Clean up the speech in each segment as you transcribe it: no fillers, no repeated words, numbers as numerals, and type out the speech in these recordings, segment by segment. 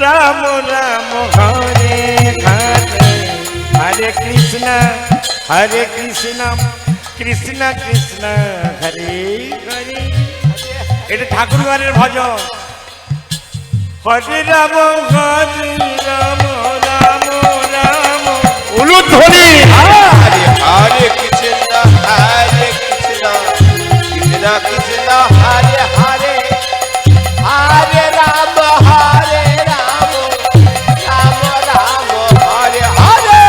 রাম রাম হরে হরে হরে কৃষ্ণ কৃষ্ণ কৃষ্ণ হরে হরে। এটা ঠাকুরবারের ভজন। হরে রাম রাম রাম উলুধ্বনি। হরে হরে কৃষ্ণ হরে কৃষ্ণ কৃষ্ণ কৃষ্ণ হরে হরে হরে রাম রাম রাম হরে হরে।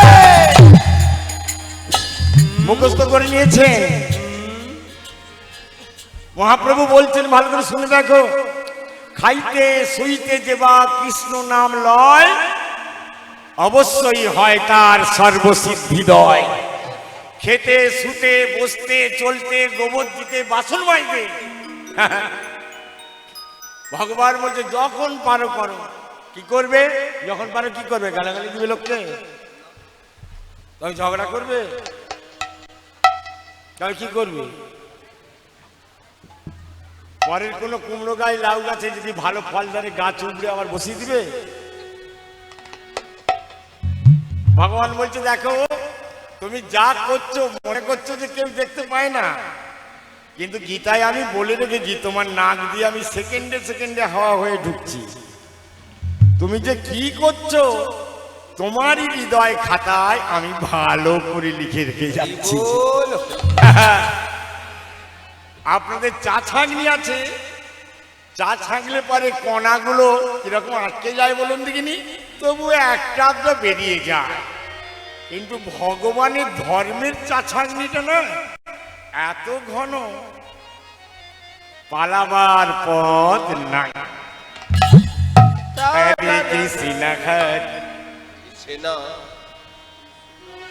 মুখস্থ করে নিয়েছে। মহাপ্রভু বলছেন, ভালো করে শুনে দেখো, খাইতে শুইতে যে বা কৃষ্ণ নাম লয়, অবশ্যই হয় তার সর্বসিদ্ধিদয়। খেতে শুতে বসতে চলতে গোবর দিতে বাসন মাজতে ভগবান বলছে যখন পারো করো। কি করবে? যখন পারো কি করবে? গালাগালি দিবে লোককে, তবে ঝগড়া করবে, তবে কি করবে? পরের কোনো কুমড়ো গাছ লাউ গাছে যদি ভালো ফল ধরে গাছ উবড়ে আবার বসিয়ে দিবে। ভগবান বলছে দেখো, তুমি যা করছো মনে করছো যে কেউ দেখতে পায় না, কিন্তু গীতায় আমি বলে রেখেছি তোমার নাক দিয়ে আমি সেকেন্ডে সেকেন্ডে হাওয়া হয়ে ঢুকছি। তুমি যে কি করছো তোমারই হৃদয় খাতায় আমি ভালো করে লিখে রেখে যাচ্ছি। আপনাদের চা ছাঁকনি আছে, চা ছাঁকলে পরে কণাগুলো কিরকম আটকে যায় বলুন দেখিনি, তবু একটা তো বেরিয়ে যায়। কিন্তু ভগবানের ধর্মের চা ছাঁকনিটা না এত ঘন, পালাবার পথ নাই। হরে কৃষ্ণ হরে কৃষ্ণ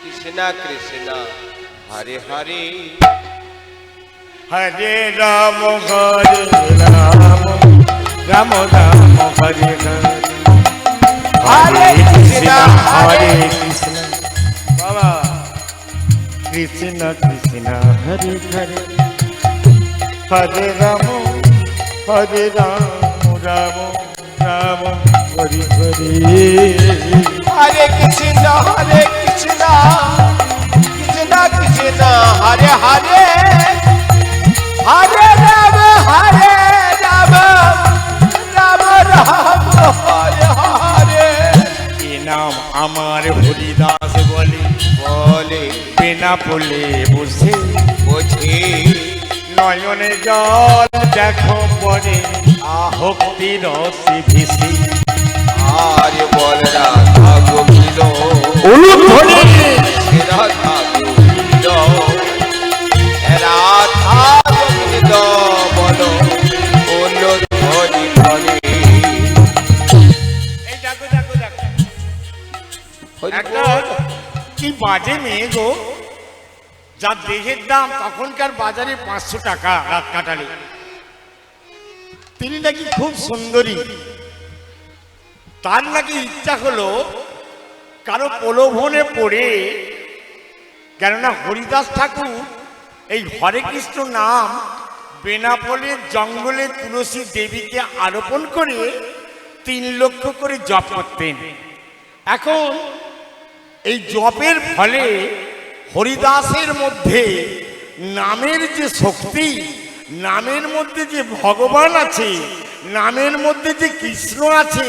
কৃষ্ণ কৃষ্ণ হরে হরে হরে রাম রাম রাম হরে হরে হরে কৃষ্ণ হরে কৃষ্ণ বাবা কৃষ্ণ কৃষ্ণ হরে হরে হরে রাম রাম রাম হরে হরে হরে কৃষ্ণ কৃষ্ণ কৃষ্ণ হরে হরে হরে রাম রাম রাম হরে হরে। এ নাম আমার হরিদাস বলে বলে বিনা বলে বসে বোঝে নয়নে জল দেখো পরে ভক্তি রসে ভেসে। আর বল রাধা গোবিন্দ উলুধ্বনি। রাধা গোবিন্দ রাধা গোবিন্দ বলো উলুধ্বনি ধরে। এই দেখো দেখো দেখো, একটা কি বাজে মেয়ে গো, যার দেহের দাম তখনকার বাজারে 500 টাকা রাত কাটালে। তিনি নাকি খুব সুন্দরী, তার নাকি ইচ্ছা হলো কারো প্রলোভনে পড়ে, কেননা হরিদাস ঠাকুর এই হরে কৃষ্ণ নাম বেনাপোলের জঙ্গলে তুলসী দেবীকে আরোপণ করে 3 লক্ষ করে জপ করতেন। এখন এই জপের ফলে হরিদাসের মধ্যে নামের যে শক্তি, নামের মধ্যে যে ভগবান আছে, নামের মধ্যে যে কৃষ্ণ আছে,